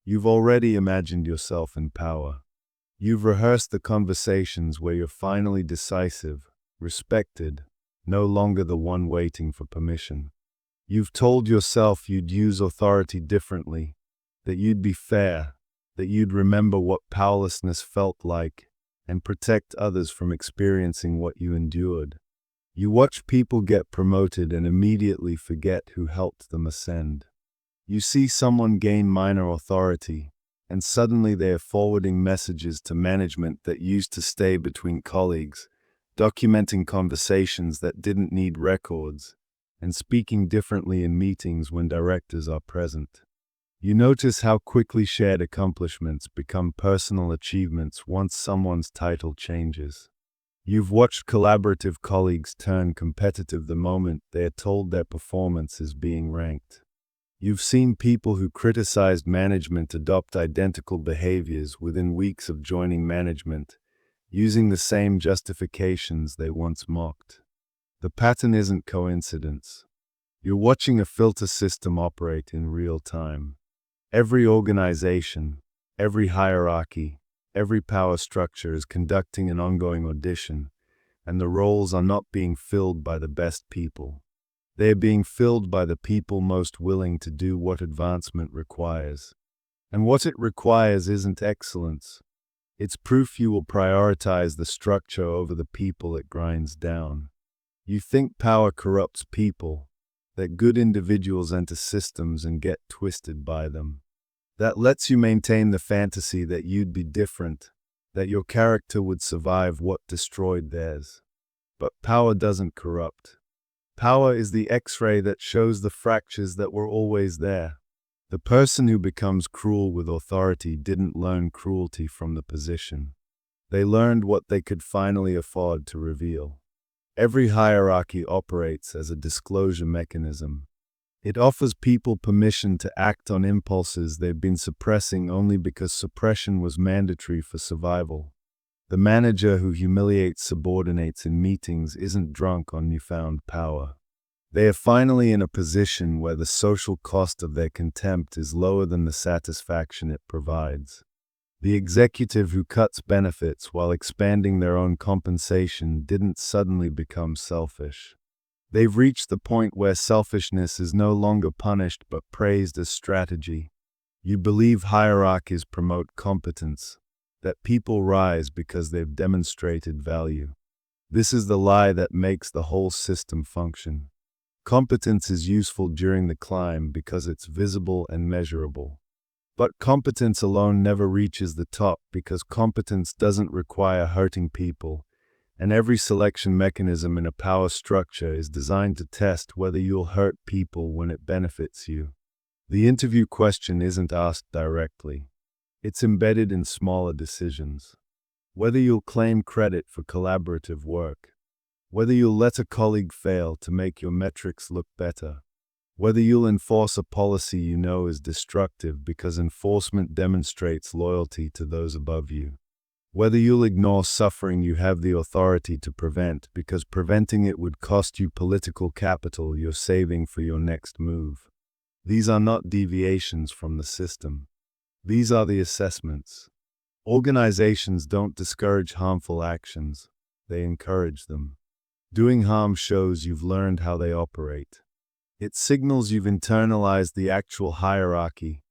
You've already imagined yourself in power. You've rehearsed the conversations where you're finally decisive, respected, no longer the one waiting for permission. You've told yourself you'd use authority differently, that you'd be fair, that you'd remember what powerlessness felt like, and protect others from experiencing what you endured. You watch people get promoted and immediately forget who helped them ascend. You see someone gain minor authority, and suddenly they are forwarding messages to management that used to stay between colleagues, documenting conversations that didn't need records, and speaking differently in meetings when directors are present. You notice how quickly shared accomplishments become personal achievements once someone's title changes. You've watched collaborative colleagues turn competitive the moment they are told their performance is being ranked. You've seen people who criticized management adopt identical behaviors within weeks of joining management, using the same justifications they once mocked. The pattern isn't coincidence. You're watching a filter system operate in real time. Every organization, every hierarchy, every power structure is conducting an ongoing audition, and the roles are not being filled by the best people. They are being filled by the people most willing to do what advancement requires. And what it requires isn't excellence. It's proof you will prioritize the structure over the people it grinds down. You think power corrupts people, that good individuals enter systems and get twisted by them. That lets you maintain the fantasy that you'd be different, that your character would survive what destroyed theirs. But power doesn't corrupt. Power is the X-ray that shows the fractures that were always there. The person who becomes cruel with authority didn't learn cruelty from the position. They learned what they could finally afford to reveal. Every hierarchy operates as a disclosure mechanism. It offers people permission to act on impulses they've been suppressing only because suppression was mandatory for survival. The manager who humiliates subordinates in meetings isn't drunk on newfound power. They are finally in a position where the social cost of their contempt is lower than the satisfaction it provides. The executive who cuts benefits while expanding their own compensation didn't suddenly become selfish. They've reached the point where selfishness is no longer punished but praised as strategy. You believe hierarchies promote competence, that people rise because they've demonstrated value. This is the lie that makes the whole system function. Competence is useful during the climb because it's visible and measurable. But competence alone never reaches the top because competence doesn't require hurting people, and every selection mechanism in a power structure is designed to test whether you'll hurt people when it benefits you. The interview question isn't asked directly. It's embedded in smaller decisions. Whether you'll claim credit for collaborative work, whether you'll let a colleague fail to make your metrics look better, whether you'll enforce a policy you know is destructive because enforcement demonstrates loyalty to those above you, whether you'll ignore suffering you have the authority to prevent because preventing it would cost you political capital you're saving for your next move. These are not deviations from the system. These are the assessments. Organizations don't discourage harmful actions, they encourage them. Doing harm shows you've learned how they operate. It signals you've internalized the actual hierarchy,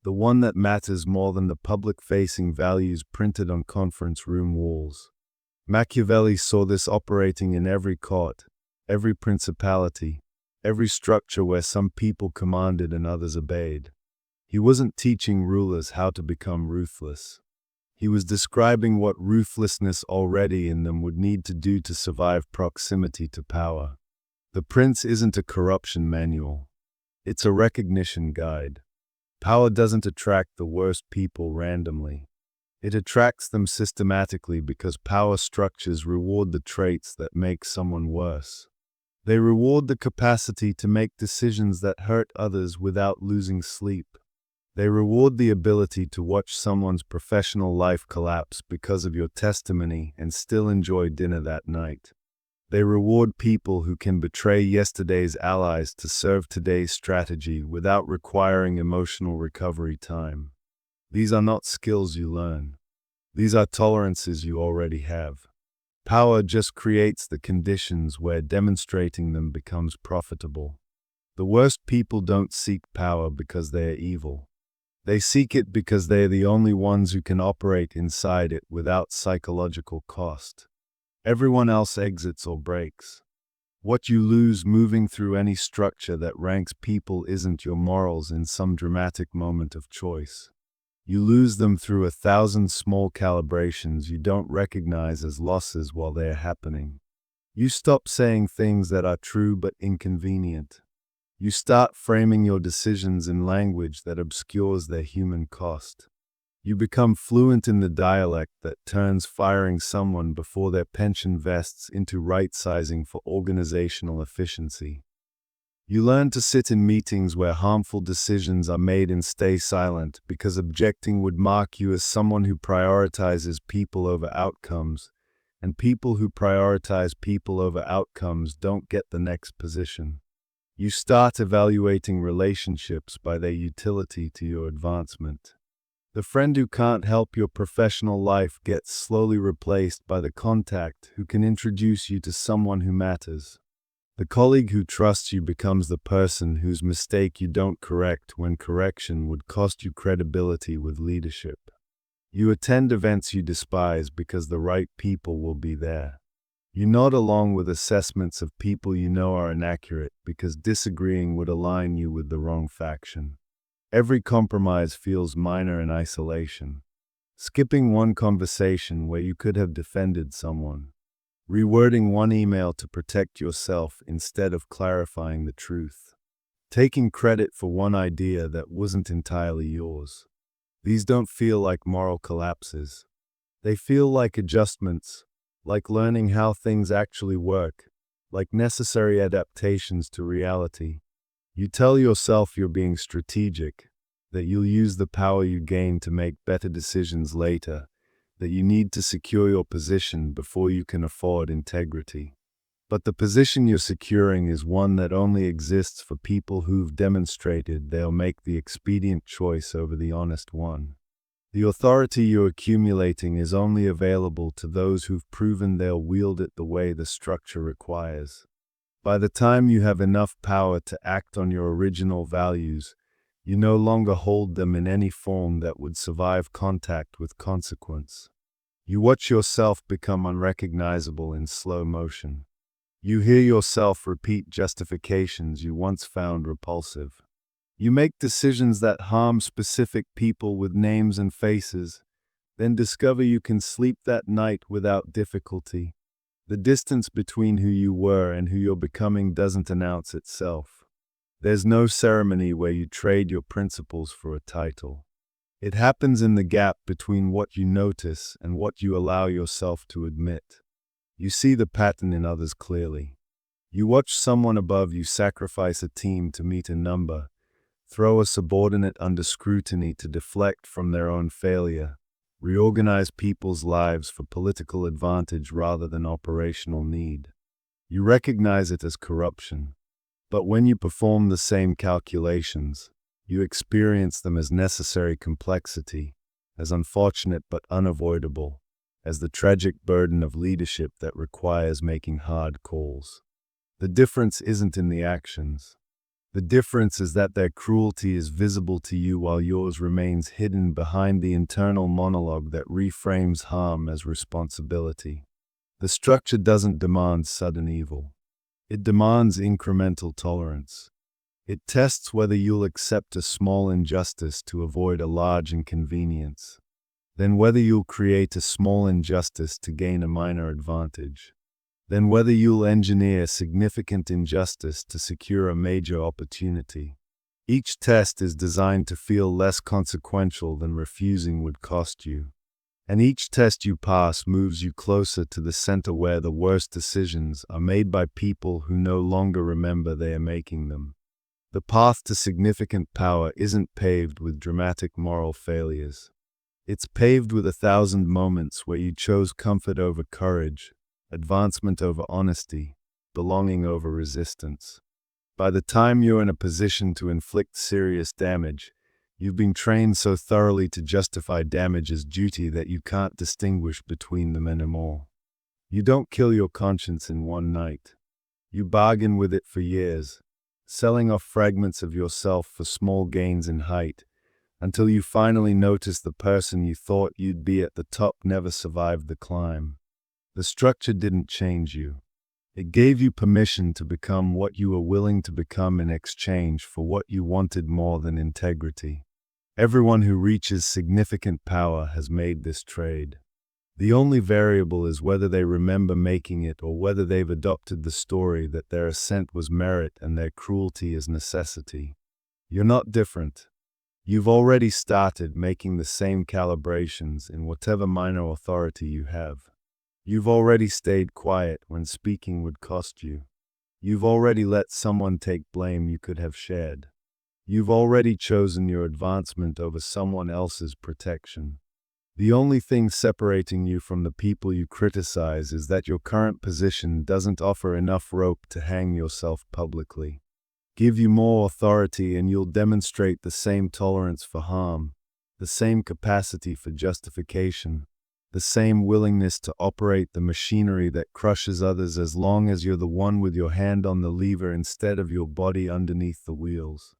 the one that matters more than the public-facing values printed on conference room walls. Machiavelli saw this operating in every court, every principality, every structure where some people commanded and others obeyed. He wasn't teaching rulers how to become ruthless. He was describing what ruthlessness already in them would need to do to survive proximity to power. The Prince isn't a corruption manual. It's a recognition guide. Power doesn't attract the worst people randomly. It attracts them systematically because power structures reward the traits that make someone worse. They reward the capacity to make decisions that hurt others without losing sleep. They reward the ability to watch someone's professional life collapse because of your testimony and still enjoy dinner that night. They reward people who can betray yesterday's allies to serve today's strategy without requiring emotional recovery time. These are not skills you learn. These are tolerances you already have. Power just creates the conditions where demonstrating them becomes profitable. The worst people don't seek power because they are evil. They seek it because they are the only ones who can operate inside it without psychological cost. Everyone else exits or breaks. What you lose moving through any structure that ranks people isn't your morals in some dramatic moment of choice. You lose them through 1,000 small calibrations you don't recognize as losses while they are happening. You stop saying things that are true but inconvenient. You start framing your decisions in language that obscures their human cost. You become fluent in the dialect that turns firing someone before their pension vests into right-sizing for organizational efficiency. You learn to sit in meetings where harmful decisions are made and stay silent because objecting would mark you as someone who prioritizes people over outcomes, and people who prioritize people over outcomes don't get the next position. You start evaluating relationships by their utility to your advancement. The friend who can't help your professional life gets slowly replaced by the contact who can introduce you to someone who matters. The colleague who trusts you becomes the person whose mistake you don't correct when correction would cost you credibility with leadership. You attend events you despise because the right people will be there. You nod along with assessments of people you know are inaccurate because disagreeing would align you with the wrong faction. Every compromise feels minor in isolation. Skipping one conversation where you could have defended someone. Rewording one email to protect yourself instead of clarifying the truth. Taking credit for one idea that wasn't entirely yours. These don't feel like moral collapses. They feel like adjustments, like learning how things actually work, like necessary adaptations to reality. You tell yourself you're being strategic, that you'll use the power you gain to make better decisions later, that you need to secure your position before you can afford integrity. But the position you're securing is one that only exists for people who've demonstrated they'll make the expedient choice over the honest one. The authority you're accumulating is only available to those who've proven they'll wield it the way the structure requires. By the time you have enough power to act on your original values, you no longer hold them in any form that would survive contact with consequence. You watch yourself become unrecognizable in slow motion. You hear yourself repeat justifications you once found repulsive. You make decisions that harm specific people with names and faces, then discover you can sleep that night without difficulty. The distance between who you were and who you're becoming doesn't announce itself. There's no ceremony where you trade your principles for a title. It happens in the gap between what you notice and what you allow yourself to admit. You see the pattern in others clearly. You watch someone above you sacrifice a team to meet a number, throw a subordinate under scrutiny to deflect from their own failure, reorganize people's lives for political advantage rather than operational need. You recognize it as corruption. But when you perform the same calculations, you experience them as necessary complexity, as unfortunate but unavoidable, as the tragic burden of leadership that requires making hard calls. The difference isn't in the actions. The difference is that their cruelty is visible to you while yours remains hidden behind the internal monologue that reframes harm as responsibility. The structure doesn't demand sudden evil. It demands incremental tolerance. It tests whether you'll accept a small injustice to avoid a large inconvenience, then whether you'll create a small injustice to gain a minor advantage, then whether you'll engineer significant injustice to secure a major opportunity. Each test is designed to feel less consequential than refusing would cost you. And each test you pass moves you closer to the center where the worst decisions are made by people who no longer remember they are making them. The path to significant power isn't paved with dramatic moral failures. It's paved with 1,000 moments where you chose comfort over courage, advancement over honesty, belonging over resistance. By the time you're in a position to inflict serious damage, You've been trained so thoroughly to justify damage as duty that you can't distinguish between them anymore. You don't kill your conscience in one night. You bargain with it for years, selling off fragments of yourself for small gains in height, until you finally notice the person you thought you'd be at the top never survived the climb. The structure didn't change you. It gave you permission to become what you were willing to become in exchange for what you wanted more than integrity. Everyone who reaches significant power has made this trade. The only variable is whether they remember making it or whether they've adopted the story that their ascent was merit and their cruelty is necessity. You're not different. You've already started making the same calibrations in whatever minor authority you have. You've already stayed quiet when speaking would cost you. You've already let someone take blame you could have shared. You've already chosen your advancement over someone else's protection. The only thing separating you from the people you criticize is that your current position doesn't offer enough rope to hang yourself publicly. Give you more authority and you'll demonstrate the same tolerance for harm, the same capacity for justification, the same willingness to operate the machinery that crushes others as long as you're the one with your hand on the lever instead of your body underneath the wheels.